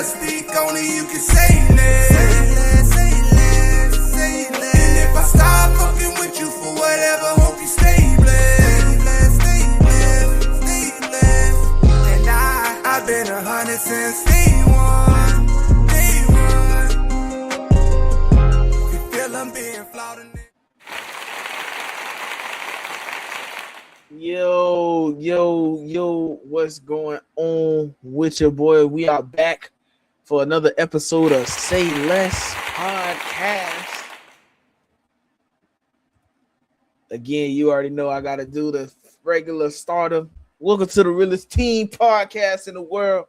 stick on it, you can say less. And if I stop fucking with you for whatever, hope you stay blessed. And I've been 100 since day one. You feel I'm being flawed in it. Yo, what's going on with your boy? We are back for another episode of Say Less Podcast. Again, you already know I got to do the regular starter. Welcome to the realest team podcast in the world.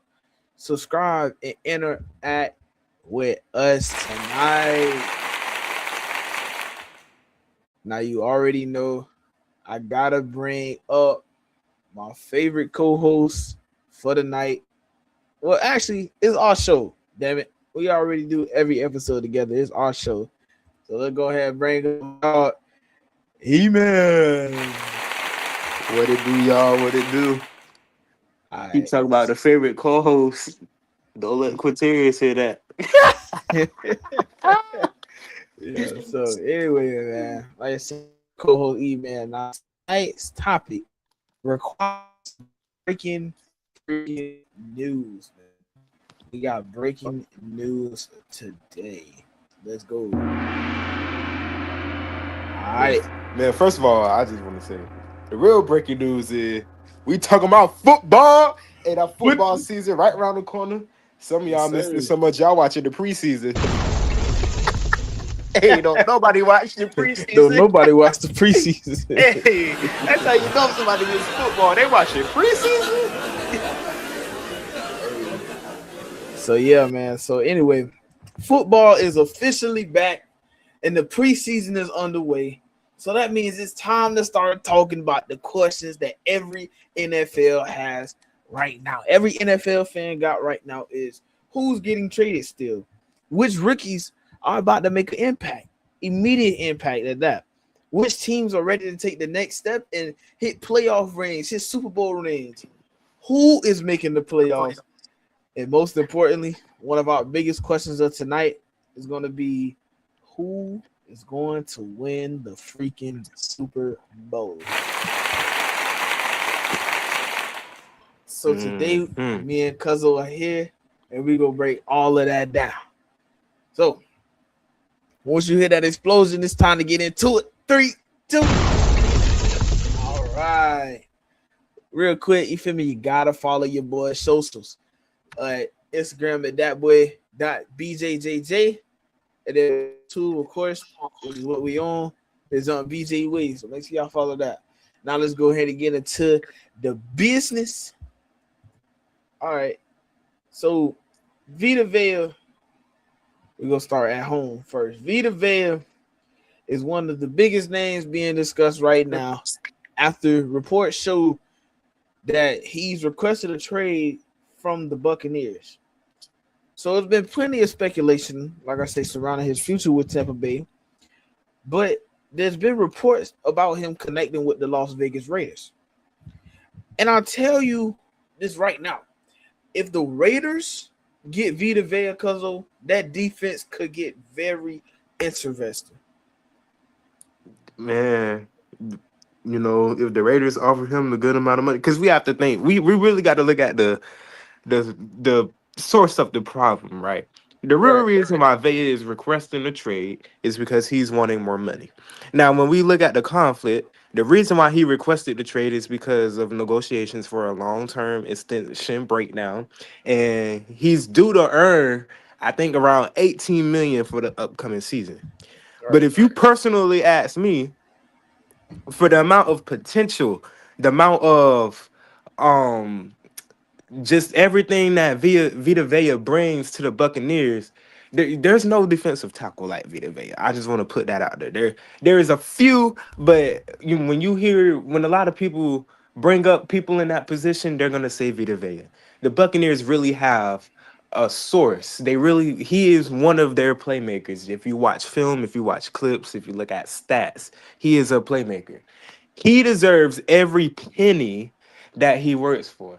Subscribe and interact with us tonight. Now, you already know I got to bring up my favorite co-host for the night. Well, actually, it's our show. Damn it. We already do every episode together. It's our show. So let's go ahead and bring up E-Man. What it do, y'all? What it do? All Keep right. talking about the favorite co-host. Don't let Quinterius hear that. Yeah, so anyway, man, like I said, co-host E-Man. Now, tonight's topic requires breaking news, man. We got breaking news today. Let's go. All right. Man, first of all, I just want to say the real breaking news is we talking about football and our football season right around the corner. Some of y'all missed it so much. Y'all watching the preseason. Hey, don't nobody watch the preseason. Don't nobody watch the preseason. Hey, that's how you know somebody missed football. They watching preseason. So yeah, man. So anyway, football is officially back and the preseason is underway. So that means it's time to start talking about the questions that every NFL has right now. Every NFL fan got right now is who's getting traded still? Which rookies are about to make an impact, immediate impact at that? Which teams are ready to take the next step and hit playoff range, hit Super Bowl range? Who is making the playoffs? And most importantly, one of our biggest questions of tonight is going to be who is going to win the freaking Super Bowl? So today, me and Cuzzo are here, and we're going to break all of that down. So, once you hear that explosion, it's time to get into it. 3, 2. All right. Real quick, you feel me? You got to follow your boy socials. Instagram at thatboy.bjjj. And then two, of course, which is what we on, is on BJ Ways. So make sure y'all follow that. Now let's go ahead and get into the business. All right. So Vita Vea, we're going to start at home first. Vita Vea is one of the biggest names being discussed right now after reports show that he's requested a trade from the Buccaneers. So there's been plenty of speculation, like I say, surrounding his future with Tampa Bay. But there's been reports about him connecting with the Las Vegas Raiders. And I'll tell you this right now. If the Raiders get Vita Vea, Cuzzo, that defense could get very interesting. Man, you know, if the Raiders offer him a good amount of money, because we have to think, we really got to look at the source of the problem, right? The real reason why Vea is requesting a trade is because he's wanting more money. Now, when we look at the conflict, the reason why he requested the trade is because of negotiations for a long-term extension breakdown, and he's due to earn, I think, around $18 million for the upcoming season. Right. But if you personally ask me, for the amount of potential, the amount of just everything that Vita Vea brings to the Buccaneers, there's no defensive tackle like Vita Vea. I just want to put that out there. There is a few, but when a lot of people bring up people in that position, they're gonna say Vita Vea. The Buccaneers really have a source. He is one of their playmakers. If you watch film, if you watch clips, if you look at stats, he is a playmaker. He deserves every penny that he works for.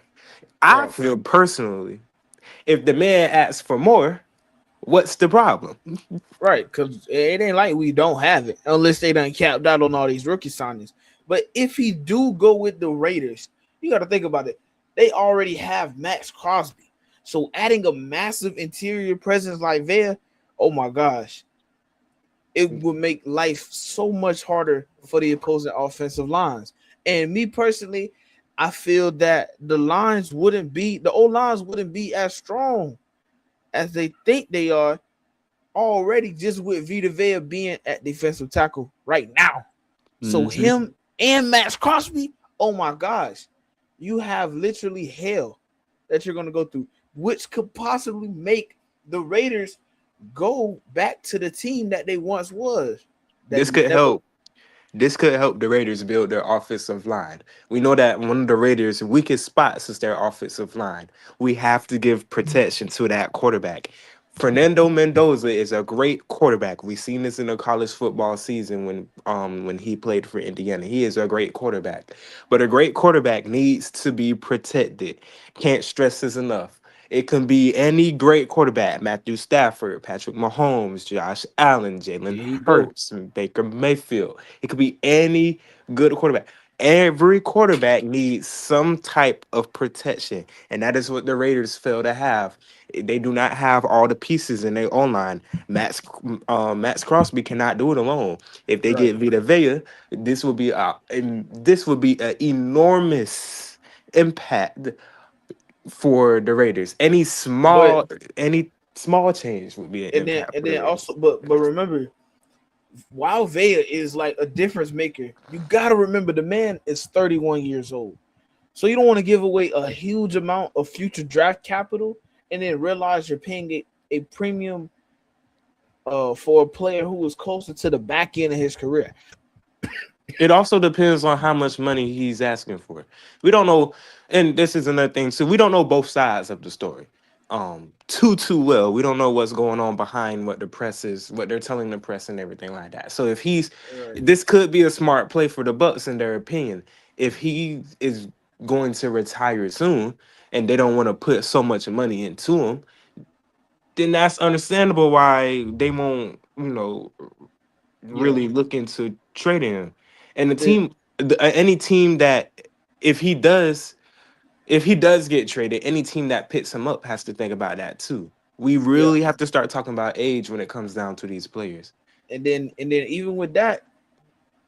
I feel personally If the man asks for more, what's the problem? Right, because it ain't like we don't have it unless they done capped out on all these rookie signings. But if he do go with the Raiders, you got to think about it. They already have Max Crosby, so adding a massive interior presence like Vea, oh my gosh, it would make life so much harder for the opposing offensive lines. And me personally, I feel that the old lines wouldn't be as strong as they think they are already, just with Vita Vea being at defensive tackle right now. So Mhm. him and Max Crosby, oh my gosh, you have literally hell that you're going to go through, which could possibly make the Raiders go back to the team that they once was. This could help. This could help the Raiders build their offensive line. We know that one of the Raiders' weakest spots is their offensive line. We have to give protection to that quarterback. Fernando Mendoza is a great quarterback. We've seen this in the college football season when he played for Indiana. He is a great quarterback. But a great quarterback needs to be protected. Can't stress this enough. It can be any great quarterback: Matthew Stafford, Patrick Mahomes, Josh Allen, There Jalen you go. Hurts, Baker Mayfield. It could be any good quarterback. Every quarterback needs some type of protection, and that is what the Raiders fail to have. They do not have all the pieces in their own line. Max Crosby cannot do it alone. If they Right. get Vita Vea, this would be an enormous impact for the Raiders. But Any small change would be an and then impact and for the then Raiders. also, but remember, while Vea is like a difference maker, you got to remember the man is 31 years old. So you don't want to give away a huge amount of future draft capital and then realize you're paying a premium for a player who is closer to the back end of his career. It also depends on how much money he's asking for. We don't know, and this is another thing. So we don't know both sides of the story. Too well. We don't know what's going on behind what the press is, what they're telling the press, and everything like that. So if Right. this could be a smart play for the Bucks in their opinion. If he is going to retire soon, and they don't want to put so much money into him, then that's understandable why they won't, Yeah. really look into trading him. And the The, team, any team that if he does, if he does get traded, any team that picks him up has to think about that too. We yeah. really have to start talking about age when it comes down to these players. And then even with that,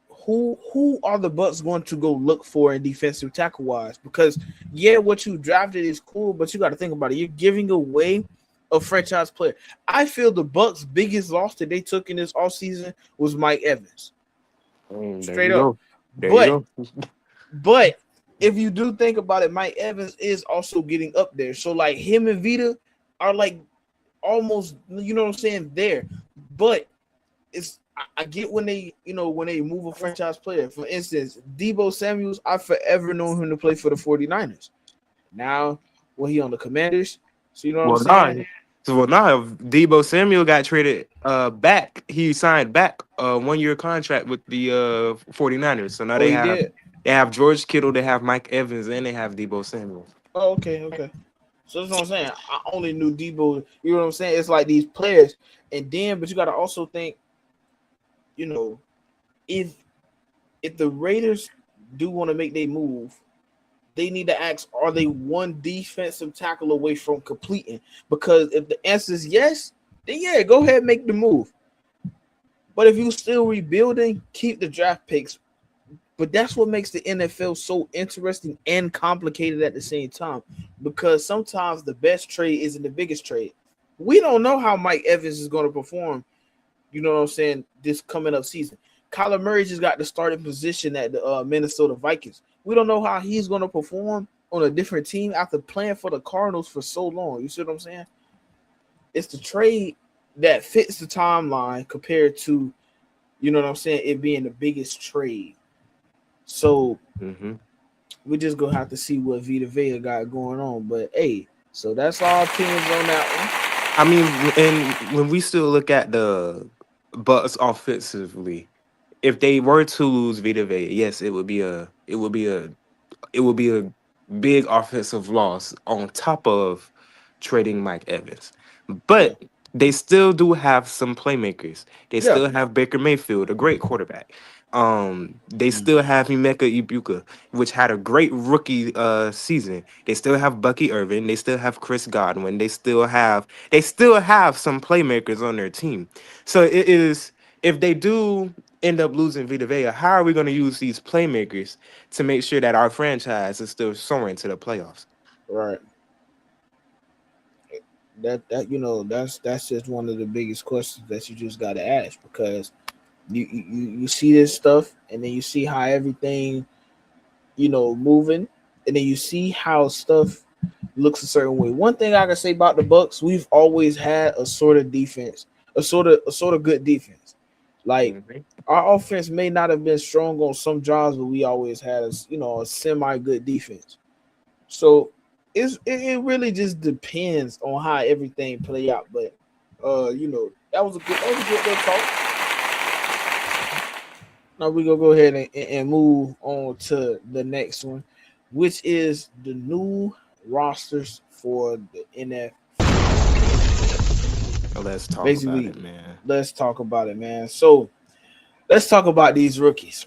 who are the Bucks going to go look for in defensive tackle wise? Because yeah, what you drafted is cool, but you got to think about it. You're giving away a franchise player. I feel the Bucks' biggest loss that they took in this offseason was Mike Evans. There Straight you up. go. There you But go. but if you do think about it, Mike Evans is also getting up there. So like him and Vita are like almost, you know what I'm saying, there. But I get when they move a franchise player. For instance, Debo Samuels, I forever known him to play for the 49ers. Now, when he on the Commanders, so you know what I'm Well, nah. saying? If Debo Samuel got traded back, he signed back a 1 year contract with the 49ers. So now Oh, he did. they have George Kittle, they have Mike Evans, and they have Debo Samuel. Oh, okay. So that's what I'm saying. I only knew Debo. You know what I'm saying? It's like these players, and then, but you got to also think, you know, if the Raiders do want to make their move, they need to ask, are they one defensive tackle away from completing? Because if the answer is yes, then yeah, go ahead and make the move. But if you're still rebuilding, keep the draft picks. But that's what makes the NFL so interesting and complicated at the same time. Because sometimes the best trade isn't the biggest trade. We don't know how Mike Evans is going to perform, you know what I'm saying, this coming up season. Kyler Murray just got the starting position at the Minnesota Vikings. We don't know how he's going to perform on a different team after playing for the Cardinals for so long. You see what I'm saying? It's the trade that fits the timeline compared to, you know what I'm saying, it being the biggest trade. So Mm-hmm. we just gonna have to see what Vita Vea got going on. But hey, so that's our opinions on that I mean, and when we still look at the Bucks offensively, if they were to lose Vita Vea, yes, it would be a big offensive loss on top of trading Mike Evans. Yeah. But they still do have some playmakers. They Yeah. still have Baker Mayfield, a great quarterback. They Mhm. still have Emeka Ibuka, which had a great rookie season. They still have Bucky Irvin. They still have Chris Godwin. They still have some playmakers on their team. So it is, if they do end up losing Vita Vea, how are we going to use these playmakers to make sure that our franchise is still soaring to the playoffs? Right. That that's just one of the biggest questions that you just got to ask, because you see this stuff, and then you see how everything moving, and then you see how stuff looks a certain way. One thing I can say about the Bucks, we've always had a sort of defense, a sort of good defense. Like, Mhm. our offense may not have been strong on some drives, but we always had a semi good defense. So it really just depends on how everything play out. But that was a good talk. Now we gonna go ahead and move on to the next one, which is the new rosters for the NFL. Let's talk about Basically, it, man. let's talk about it, man. So let's talk about these rookies.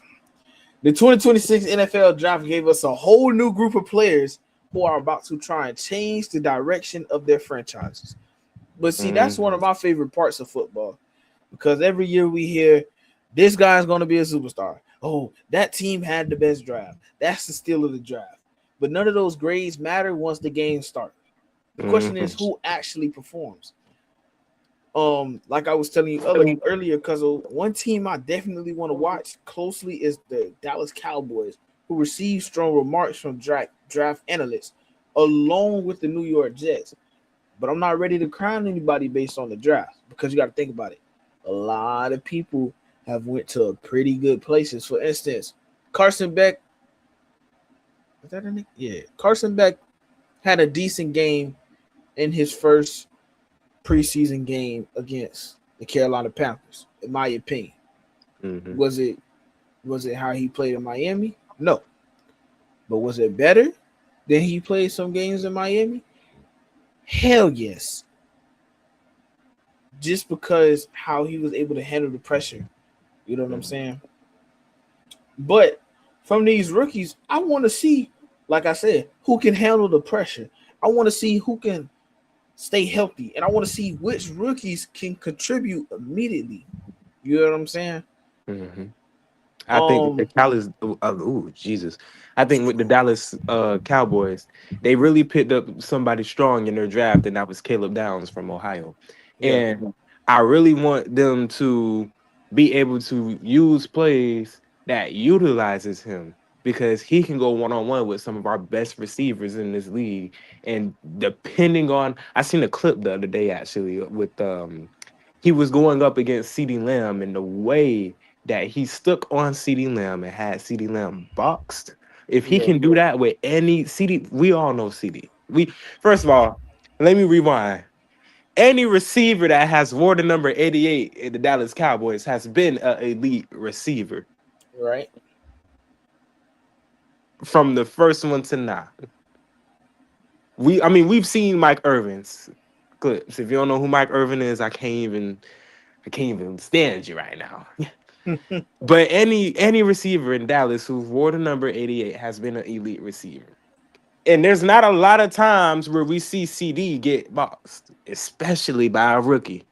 The 2026 NFL draft gave us a whole new group of players who are about to try and change the direction of their franchises. But see, that's one of Mhm. my favorite parts of football, because every year we hear this guy's going to be a superstar. Oh, that team had the best draft. That's the steal of the draft. But none of those grades matter once the game starts. The question is Mhm. who actually performs. Like I was telling you earlier, because one team I definitely want to watch closely is the Dallas Cowboys, who received strong remarks from draft analysts, along with the New York Jets. But I'm not ready to crown anybody based on the draft, because you got to think about it. A lot of people have went to pretty good places. For instance, Carson Beck. Is that a name? Yeah, Carson Beck had a decent game in his first preseason game against the Carolina Panthers, in my opinion. Mhm. Was it how he played in Miami? No. But was it better than he played some games in Miami? Hell yes. Just because how he was able to handle the pressure. You know what I'm Mhm. saying? But from these rookies, I want to see, like I said, who can handle the pressure. I want to see who can stay healthy, and I want to see which rookies can contribute immediately. You know what I'm saying? Mhm. I think with the Um, Dallas, Jesus, I think with the Dallas Cowboys, they really picked up somebody strong in their draft, and that was Caleb Downs from Ohio. yeah, And I really want them to be able to use plays that utilizes him, because he can go one on one with some of our best receivers in this league. And depending on, I seen a clip the other day actually with he was going up against CeeDee Lamb, and the way that he stuck on CeeDee Lamb and had CeeDee Lamb boxed. If he yeah, can do that with any CD, we all know CD. We First of all, let me rewind. Any receiver that has wore the number 88 in the Dallas Cowboys has been an elite receiver right. from the first one to now. We've seen Mike Irvin's clips. If you don't know who Mike Irvin is, I can't even stand you right now. But any receiver in Dallas who wore the number 88 has been an elite receiver. And there's not a lot of times where we see CD get boxed, especially by a rookie.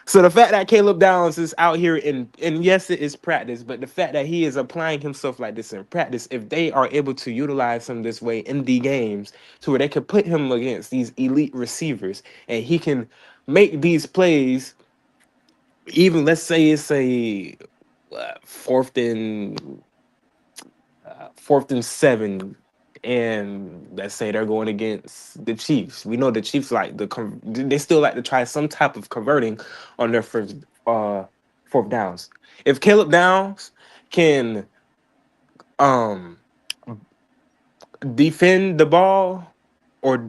So the fact that Caleb Downs is out here and yes, it is practice, but the fact that he is applying himself like this in practice, if they are able to utilize him this way in the games to where they can put him against these elite receivers and he can make these plays, even let's say it's a fourth and 4th and 7, and let's say they're going against the Chiefs. We know the Chiefs they still like to try some type of converting on their first fourth downs. If Caleb Downs can um defend the ball, or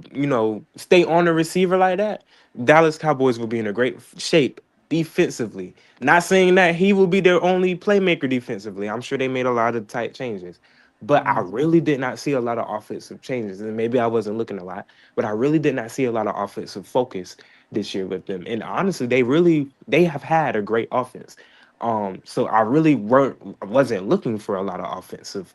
stay on the receiver like that, Dallas Cowboys will be in a great shape defensively. Not saying that he will be their only playmaker defensively. I'm sure they made a lot of tight changes. But I really did not see a lot of offensive changes, and maybe I wasn't looking a lot, but I really did not see a lot of offensive focus this year with them. And honestly, they have had a great offense. So I really wasn't looking for a lot of offensive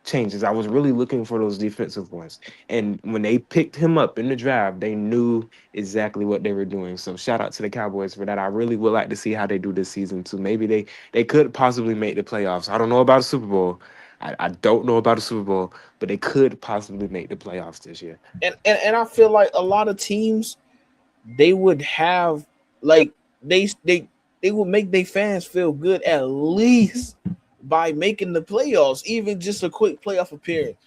changes. I was really looking for those defensive ones. And when they picked him up in the draft, they knew exactly what they were doing. So shout out to the Cowboys for that. I really would like to see how they do this season too. Maybe they could possibly make the playoffs. I don't know about a Super Bowl. I don't know about a Super Bowl, but they could possibly make the playoffs this year. And I feel like a lot of teams they would have like they would make their fans feel good at least by making the playoffs, even just a quick playoff appearance.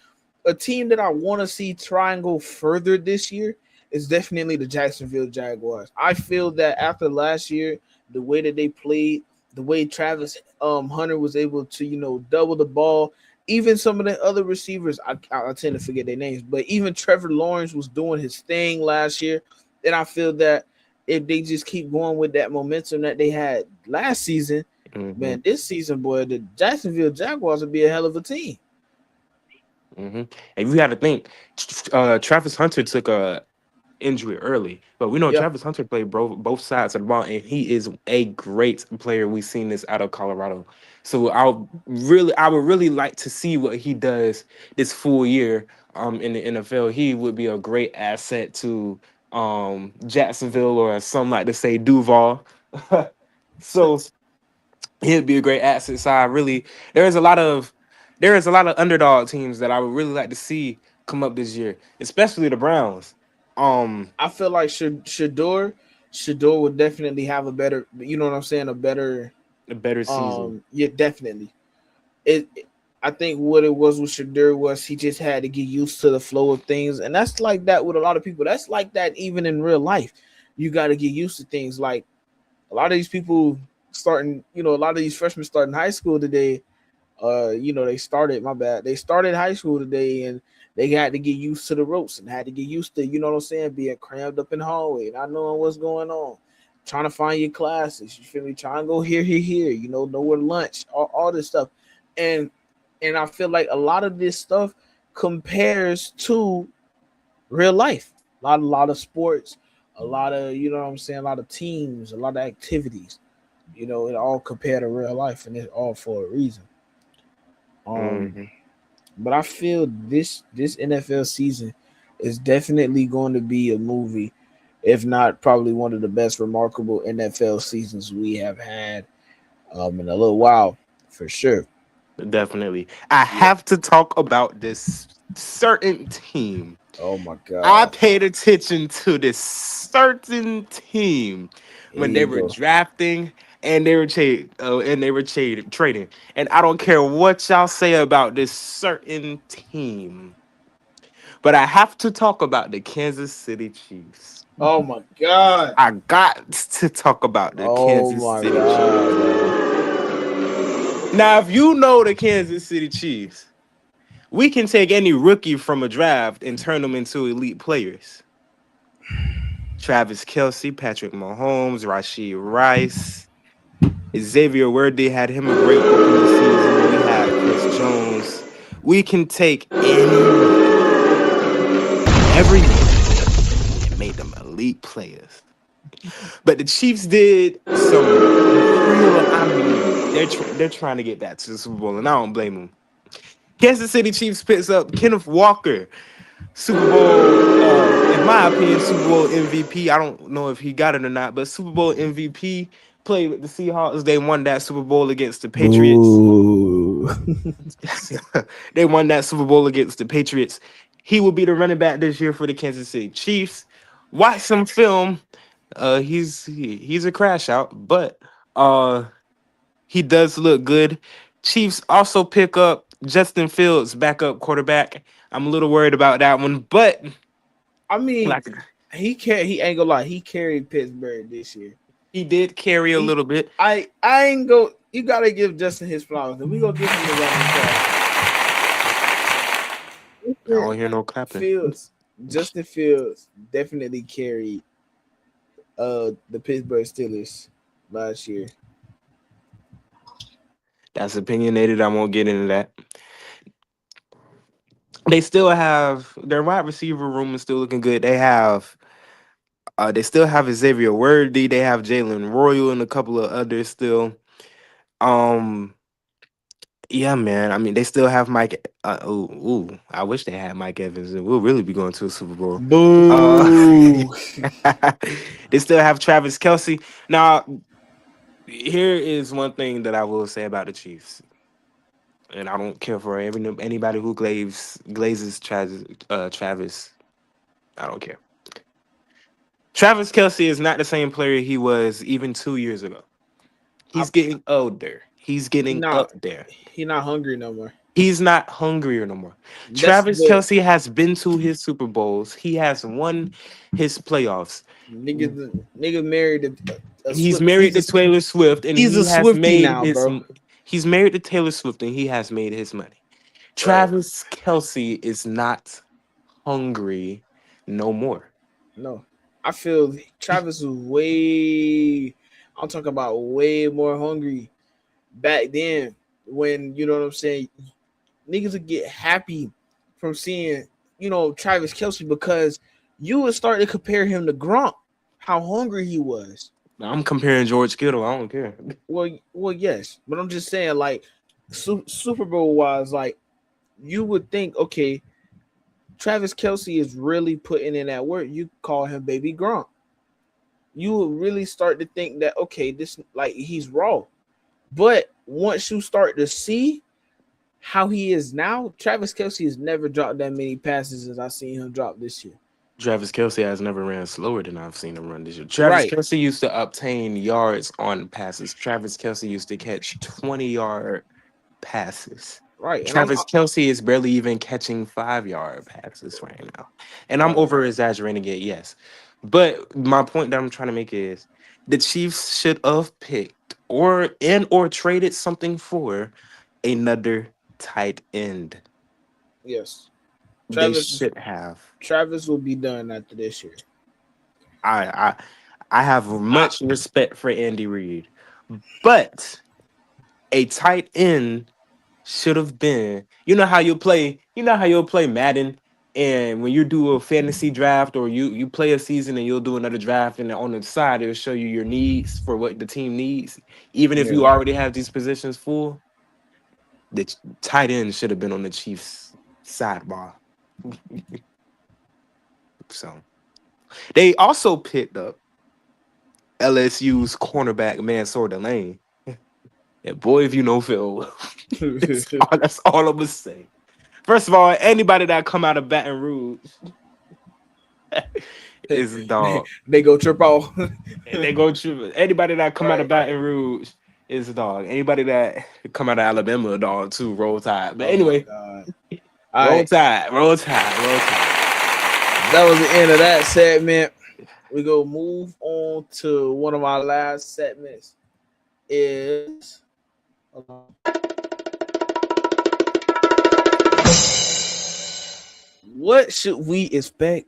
A team that I want to see try and go further this year is definitely the Jacksonville Jaguars. I feel that after last year, the way that they played, the way Travis Hunter was able to, double the ball, even some of the other receivers, I tend to forget their names, but even Trevor Lawrence was doing his thing last year. And I feel that if they just keep going with that momentum that they had last season, man, this season, boy, the Jacksonville Jaguars would be a hell of a team. And you got to think, Travis Hunter took a injury early, but we know Travis Hunter played both sides of the ball, and he is a great player. We've seen this out of Colorado, so I would really like to see what he does this full year in the NFL. He would be a great asset to Jacksonville, or some like to say Duval. So he'd be a great asset. So there is a lot of underdog teams that I would really like to see come up this year, especially the Browns. I feel like Shador would definitely have a better, a better season. Yeah, definitely. I think what it was with Shador was he just had to get used to the flow of things, and that's like that with a lot of people. That's like that even in real life. You got to get used to things. Like a lot of these people starting, a lot of these freshmen starting high school today. They started high school today, and they had to get used to the ropes and had to get used to, being crammed up in the hallway, not knowing what's going on, trying to find your classes. You feel me? Trying to go here, know where to lunch, all this stuff. And I feel like a lot of this stuff compares to real life. A lot of sports, a lot of, a lot of teams, a lot of activities, it all compared to real life, and it's all for a reason. But I feel this NFL season is definitely going to be a movie, if not probably one of the best remarkable NFL seasons we have had in a little while, for sure. Definitely. I have to talk about this certain team. Oh my God. I paid attention to this certain team when they were drafting and they were trading. And I don't care what y'all say about this certain team, but I have to talk about the Kansas City Chiefs. Oh my God. I got to talk about the Kansas City Chiefs. Now, if you know the Kansas City Chiefs, we can take any rookie from a draft and turn them into elite players. Travis Kelce, Patrick Mahomes, Rashee Rice, Xavier Worthy had him a great opening season. We had Chris Jones. We can take every and made them elite players. But the Chiefs did some real, they're trying to get back to the Super Bowl, and I don't blame them. Kansas City Chiefs picks up Kenneth Walker, Super Bowl, in my opinion, Super Bowl MVP. I don't know if he got it or not, but Super Bowl MVP, played with the Seahawks. They won that Super Bowl against the Patriots. They won that Super Bowl against the Patriots. He will be the running back this year for the Kansas City Chiefs. Watch some film. He's a crash out, but he does look good. Chiefs also pick up Justin Fields, backup quarterback. I'm a little worried about that one, but I mean, he ain't gonna lie, he carried Pittsburgh this year. He did carry a little bit. I ain't go. You gotta give Justin his flowers, and we gonna give him the right. I don't hear no clapping. Justin Fields definitely carried the Pittsburgh Steelers last year. That's opinionated. I won't get into that. They still have their wide receiver room is still looking good. They still have Xavier Worthy. They have Jalen Royal and a couple of others still. Um, yeah, man. I mean, they still have Mike. I wish they had Mike Evans, and we'll really be going to a Super Bowl. Boo. They still have Travis Kelsey. Now, here is one thing that I will say about the Chiefs, and I don't care for anybody who glazes Travis. I don't care. Travis Kelsey is not the same player he was even 2 years ago. He's getting older. He's getting up there. He's not hungry no more. He's not hungrier no more. Travis Kelsey has been to his Super Bowls. He has won his playoffs. Nigga married he's married to Taylor Swift, and he's a Swiftie now, bro. He's married to Taylor Swift, and he has made his money. Travis Kelsey is not hungry no more. No. I feel Travis was I'm talking about way more hungry back then when, you know what I'm saying, niggas would get happy from seeing, Travis Kelsey because you would start to compare him to Gronk, how hungry he was. I'm comparing George Kittle. I don't care. Well, yes. But I'm just saying, like, Super Bowl wise, like, you would think, okay, Travis Kelsey is really putting in that work. You call him Baby Gronk. You would really start to think that, okay, this, like, he's raw. But once you start to see how he is now, Travis Kelsey has never dropped that many passes as I've seen him drop this year. Travis Kelsey has never ran slower than I've seen him run this year. Travis Kelsey used to obtain yards on passes. Travis Kelsey used to catch 20-yard passes. Right. Travis Kelsey is barely even catching 5-yard passes right now. And I'm over-exaggerating it, yes. But my point that I'm trying to make is the Chiefs should have picked or traded something for another tight end. Yes. They should have. Travis will be done after this year. I have much respect for Andy Reid, but a tight end should have been. You know how you'll play Madden, and when you do a fantasy draft or you play a season and you'll do another draft, and on the side it'll show you your needs for what the team needs, even if you already have these positions full. The tight end should have been on the Chiefs' sidebar. So they also picked up LSU's cornerback Mansour Delane. And boy, if you know Phil, that's all I'm gonna say. First of all, anybody that come out of Baton Rouge is a dog. They go trip off. Anybody that come out of Baton Rouge is a dog. Anybody that come out of Alabama, a dog too. Roll Tide. But anyway, Roll Tide. That was the end of that segment. We go move on to one of our last segments. What should we expect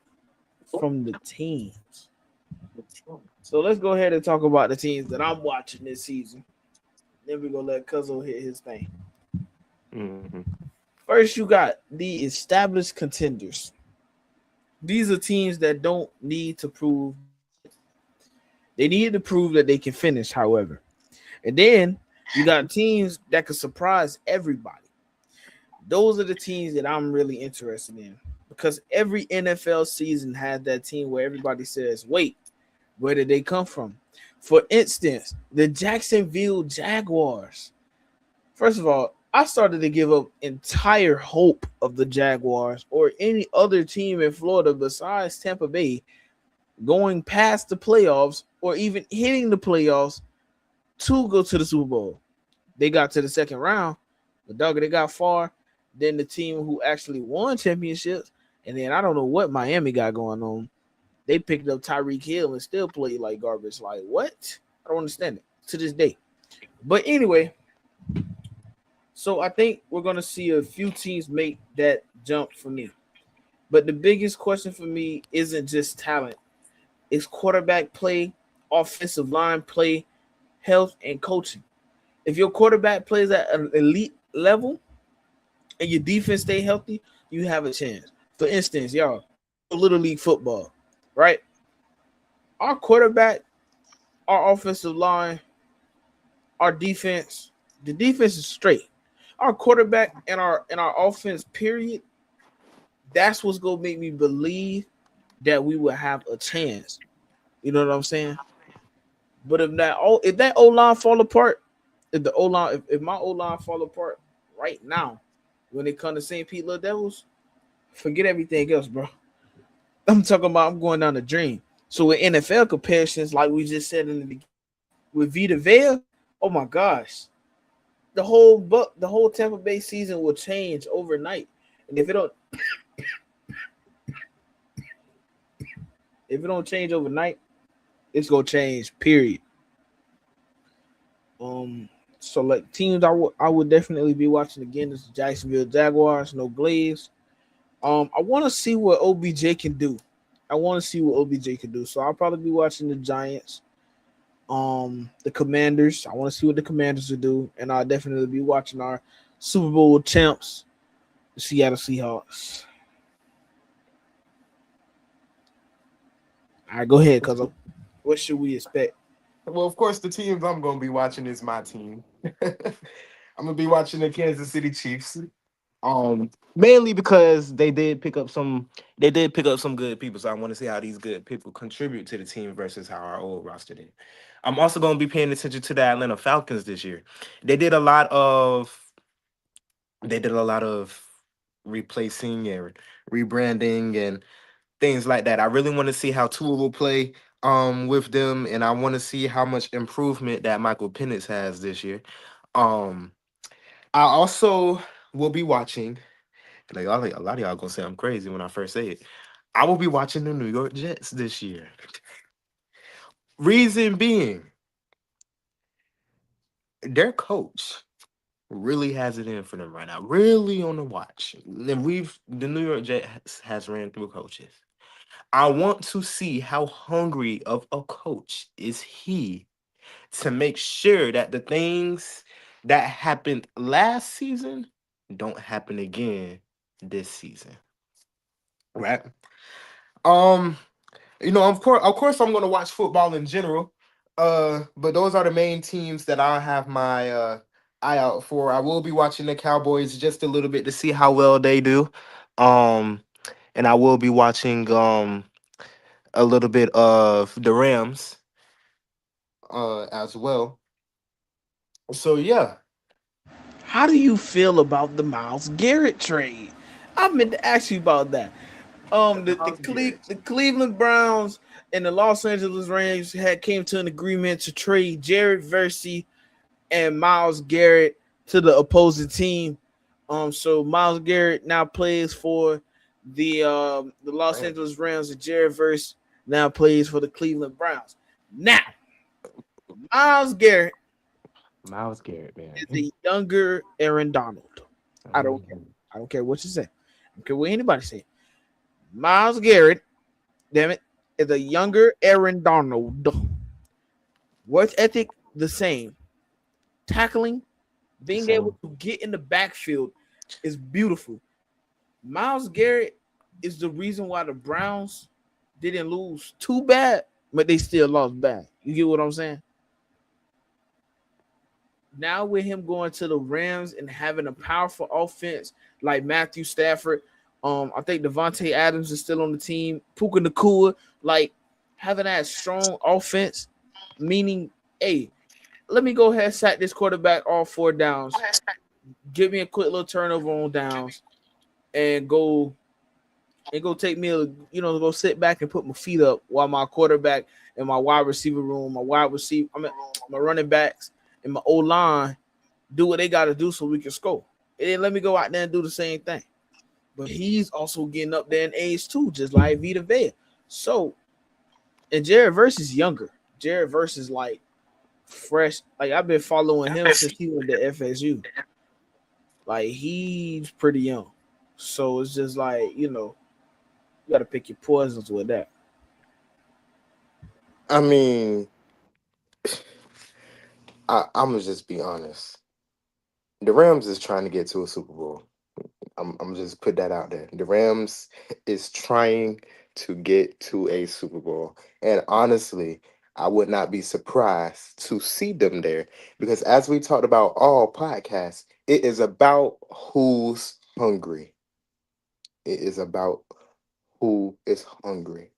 from the teams? So let's go ahead and talk about the teams that I'm watching this season. Then we're going to let Cuzzo hit his thing. Mm-hmm. First, you got the established contenders. These are teams that don't need to prove. They need to prove that they can finish, however. And then you got teams that can surprise everybody. Those are the teams that I'm really interested in because every NFL season has that team where everybody says, wait, where did they come from? For instance, the Jacksonville Jaguars. First of all, I started to give up entire hope of the Jaguars or any other team in Florida besides Tampa Bay going past the playoffs or even hitting the playoffs to go to the Super Bowl. They got to the second round, but dog, they got far. Then the team who actually won championships, and then I don't know what Miami got going on. They picked up Tyreek Hill and still played like garbage. Like, what? I don't understand it to this day. But anyway, so I think we're going to see a few teams make that jump for me. But the biggest question for me isn't just talent. It's quarterback play, offensive line play, health, and coaching. If your quarterback plays at an elite level and your defense stay healthy, you have a chance. For instance, y'all, Little League football, right? Our quarterback, our offensive line, our defense, the defense is straight. Our quarterback and our offense, period, that's what's gonna make me believe that we will have a chance. You know what I'm saying? But if that O line fall apart, if my O line fall apart right now, when it comes to St. Pete Little Devils, forget everything else, bro. I'm talking about I'm going down the drain. So with NFL comparisons, like we just said in the beginning, with Vita Vea, oh my gosh, the whole Tampa Bay season will change overnight. And if it don't change overnight, it's gonna change. Period. So like teams I would definitely be watching again is the Jacksonville Jaguars, no Glaze. I want to see what OBJ can do. So I'll probably be watching the Giants, the Commanders. I want to see what the Commanders will do, and I'll definitely be watching our Super Bowl champs, the Seattle Seahawks. All right, go ahead, cuz. What should we expect? Well, of course, the teams I'm going to be watching is my team. I'm going to be watching the Kansas City Chiefs. Mainly because they did pick up some good people. So I want to see how these good people contribute to the team versus how our old roster did. I'm also going to be paying attention to the Atlanta Falcons this year. They did a lot of replacing and rebranding and things like that. I really want to see how Tua will play with them, and I want to see how much improvement that Michael Penix has this year. I also will be watching. Like a lot of y'all gonna say I'm crazy when I first say it. I will be watching the New York Jets this year. Reason being, their coach really has it in for them right now. Really on the watch. And the New York Jets has ran through coaches. I want to see how hungry of a coach is he to make sure that the things that happened last season don't happen again this season. Right? Of course I'm gonna watch football in general. But those are the main teams that I'll have my eye out for. I will be watching the Cowboys just a little bit to see how well they do. Um and I will be watching a little bit of the Rams as well. So yeah. How do you feel about the Myles Garrett trade? I meant to ask you about that. The Cleveland Browns and the Los Angeles Rams came to an agreement to trade Jared Versey and Myles Garrett to the opposing team. So Myles Garrett now plays for the Los Angeles Rams, and Jared Verse now plays for the Cleveland Browns. Now, Myles Garrett Man. is the younger Aaron Donald. I don't care. I don't care what you say. I don't care what anybody say. Myles Garrett, damn it, is a younger Aaron Donald. Worth ethic the same. Tackling, being able to get in the backfield is beautiful. Myles Garrett is the reason why the Browns didn't lose too bad, but they still lost bad. You get what I'm saying? Now with him going to the Rams and having a powerful offense like Matthew Stafford, I think Devontae Adams is still on the team. Puka Nacua, like having that strong offense, meaning, hey, let me go ahead and sack this quarterback all 4 downs. Give me a quick little turnover on downs, and go take me go sit back and put my feet up while my quarterback and my wide receiver room, my running backs and my O-line do what they got to do so we can score. And then let me go out there and do the same thing. But he's also getting up there in age too, just like Vita Vea. So, and Jared Verse is younger. Jared Verse is like fresh. Like I've been following him since he went to FSU. Like he's pretty young. So it's just like, you got to pick your poisons with that. I mean, I'm gonna just be honest. The Rams is trying to get to a Super Bowl. I'm just put that out there. The Rams is trying to get to a Super Bowl, and honestly, I would not be surprised to see them there because, as we talked about all podcasts, it is about who's hungry. It is about who is hungry.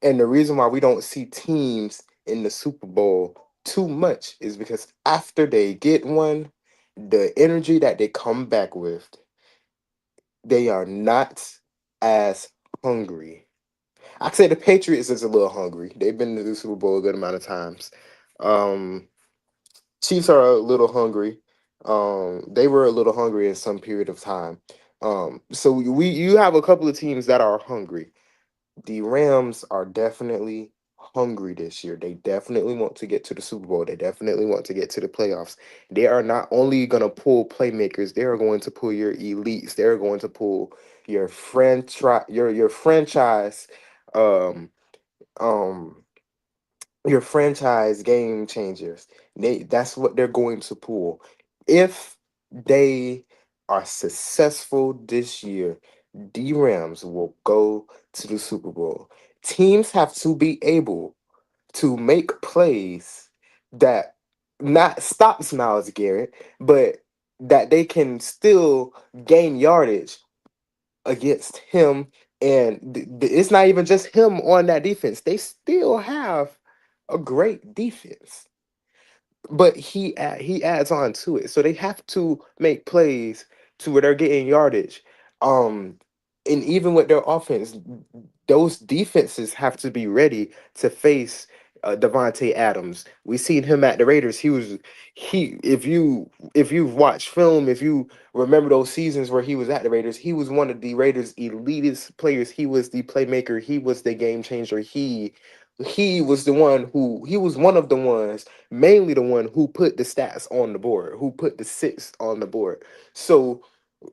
And the reason why we don't see teams in the Super Bowl too much is because after they get one, the energy that they come back with, they are not as hungry. I'd say the Patriots is a little hungry. They've been to the Super Bowl a good amount of times. Um, Chiefs are a little hungry. They were a little hungry in some period of time. So we you have a couple of teams that are hungry. The Rams are definitely hungry this year. They definitely want to get to the Super Bowl. They definitely want to get to the playoffs. They are not only going to pull playmakers, they are going to pull your elites. They're going to pull your your franchise um um your franchise game changers. That's what they're going to pull. If they are successful this year, the Rams will go to the Super Bowl. Teams have to be able to make plays that not stops Miles Garrett, but that they can still gain yardage against him. And it's not even just him on that defense. They still have a great defense, but he adds on to it. So they have to make plays to where they're getting yardage. Um, and even with their offense, those defenses have to be ready to face Devontae Adams. We seen him at the Raiders. He if you've watched film, if you remember those seasons where he was at the Raiders, he was one of the Raiders' elitist players. He was the playmaker. He was the game changer. He was the one who he was one of the ones, mainly the one who put the stats on the board, who put the six on the board. So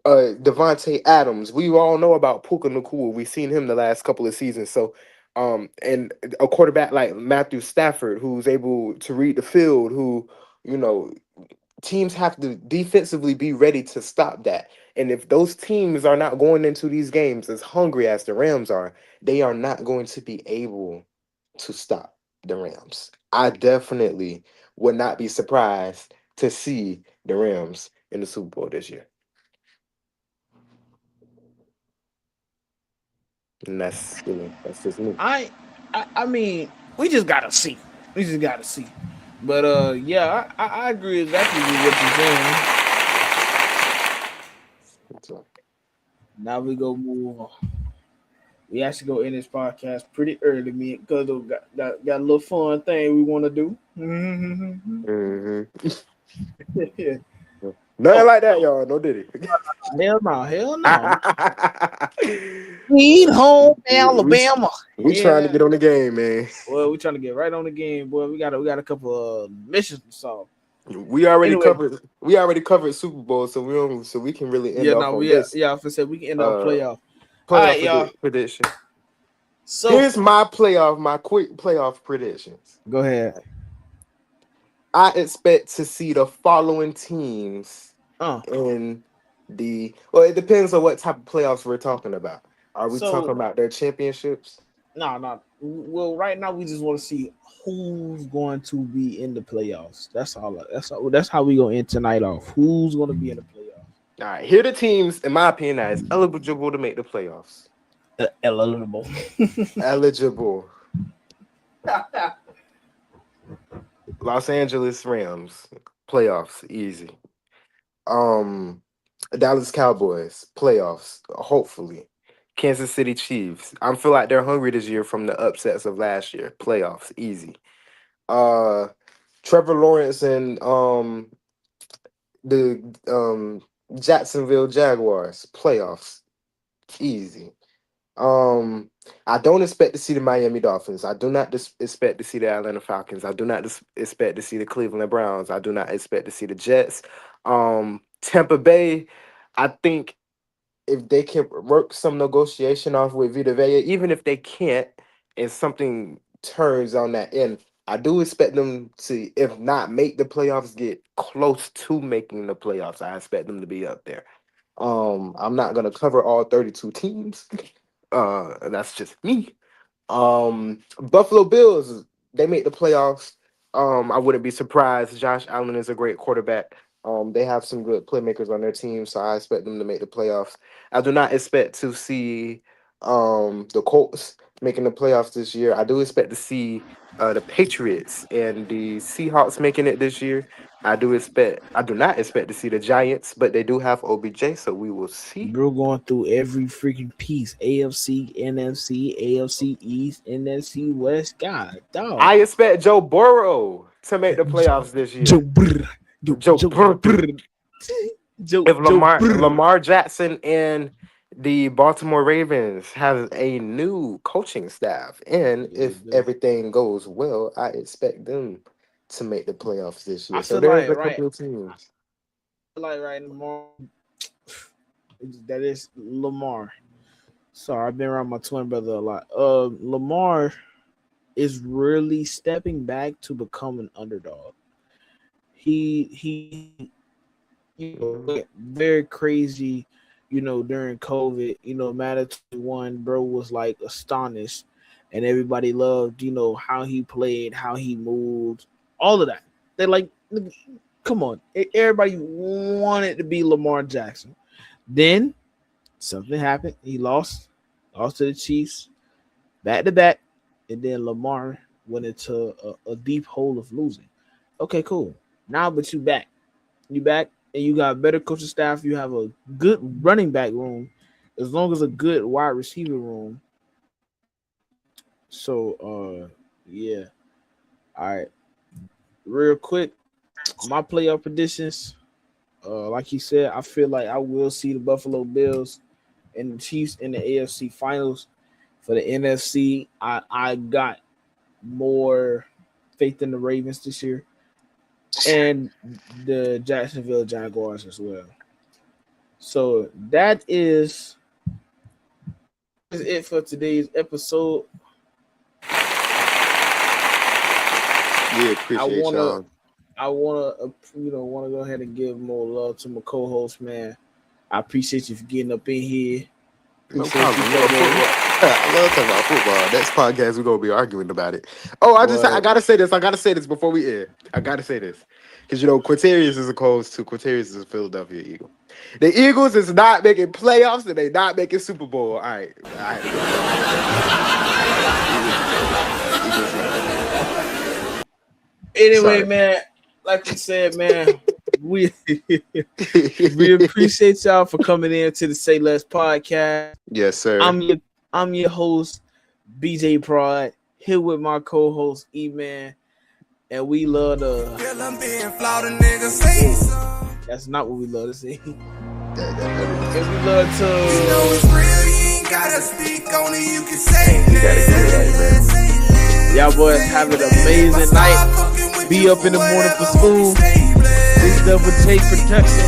Devontae Adams, we all know about Puka Nakua. We've seen him the last couple of seasons. So and a quarterback like Matthew Stafford, who's able to read the field, who, you know, teams have to defensively be ready to stop that. And if those teams are not going into these games as hungry as the Rams are, they are not going to be able to stop the Rams. I definitely would not be surprised to see the Rams in the Super Bowl this year. And that's just me. I mean, we just gotta see. We just gotta see. But yeah, I agree exactly with what you're saying. So, Now we go move on. We actually go in this podcast pretty early, me and Cuzzo got a little fun thing we want to do. mhm. Yeah. Nothing Oh, like that, y'all. No diddy. hell no, hell no. Sweet home we, Alabama. we trying to Yeah. get on the game, man. Well, we trying to get right on the game, boy. We got a couple of missions to solve. Anyway, We already covered Super Bowl, so we can really end yeah, off no, on yeah, this yeah. I said we can end our uh playoff. All right, y'all. prediction. So Here's my quick playoff predictions. go ahead. I expect to see the following teams Uh, in well, it depends on what type of playoffs we're talking about. Are we talking so about their championships? no, no. Well, right now we just want to see who's going to be in the playoffs. That's all. That's how we gonna end tonight off. Who's gonna be in the playoffs? All right, here are the teams, in my opinion, that is eligible to make the playoffs. Eligible. Eligible. Los Angeles Rams, playoffs, easy. Um, Dallas Cowboys, playoffs, hopefully. Kansas City Chiefs. I feel like they're hungry this year from the upsets of last year. Playoffs, easy. Uh, Trevor Lawrence and the Jacksonville Jaguars, playoffs, easy. I don't expect to see the Miami Dolphins. I do not expect to see the Atlanta Falcons. I do not expect to see the Cleveland Browns. I do not expect to see the Jets. Tampa Bay, I think if they can work some negotiation off with Vita Vea, even if they can't, and something turns on that end, I do expect them to, if not make the playoffs, get close to making the playoffs. I expect them to be up there. I'm not gonna cover all 32 teams. That's just me. Buffalo Bills, they made the playoffs. I wouldn't be surprised. Josh Allen is a great quarterback. They have some good playmakers on their team, so I expect them to make the playoffs. I do not expect to see the Colts making the playoffs this year. I do expect to see the Patriots and the Seahawks making it this year. I do not expect to see the Giants, but they do have OBJ, so we will see. Bro, going through every freaking piece: AFC, NFC, AFC East, NFC West. God, dog. I expect Joe Burrow to make the playoffs this year. Joe Burrow. If Lamar Jackson and the Baltimore Ravens have a new coaching staff, and if everything goes well, I expect them to make the playoffs this year. So there's a couple of teams. Lamar, that is Lamar. Sorry, I've been around my twin brother a lot. Lamar is really stepping back to become an underdog. He very crazy, during COVID, Madden 21, bro was like astonished, and everybody loved, how he played, how he moved, all of that. They're like, come on, everybody wanted to be Lamar Jackson. Then something happened. He lost to the Chiefs back to back, and then Lamar went into a deep hole of losing. Okay, cool. Now, but you back, and you got better coaching staff. You have a good running back room, as long as a good wide receiver room. So, yeah. All right. Real quick, my playoff predictions. Like you said, I feel like I will see the Buffalo Bills and the Chiefs in the AFC finals. For the NFC, I got more faith in the Ravens this year, and the Jacksonville Jaguars as well. So that is it for today's episode. Yeah, appreciate y'all. I want to go ahead and give more love to my co-host, man. I appreciate you for getting up in here. No problem. I love talking about football. Next podcast, we're gonna be arguing about it. Oh, I gotta say this. I gotta say this before we end. I gotta say this because Quintarius is Quintarius is a Philadelphia Eagle. The Eagles is not making playoffs and they not making Super Bowl. All right. Anyway, Sorry. man, like you said, man, we appreciate y'all for coming in to the Say Less podcast. Yes, sir. I'm your host, BJ Pride, here with my co-host E-Man, and we love to. That's not what we love to see. And we love to. It's real, you ain't gotta speak on it, you can say Y'all boys have an amazing night. Be up in the morning for school. Please double take protection.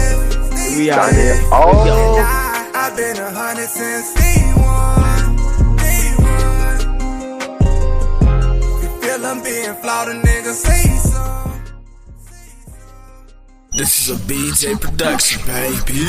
We out here. I've been 100 since day one. You feel I'm being flawed, a nigga say so. This is a BJ production, baby.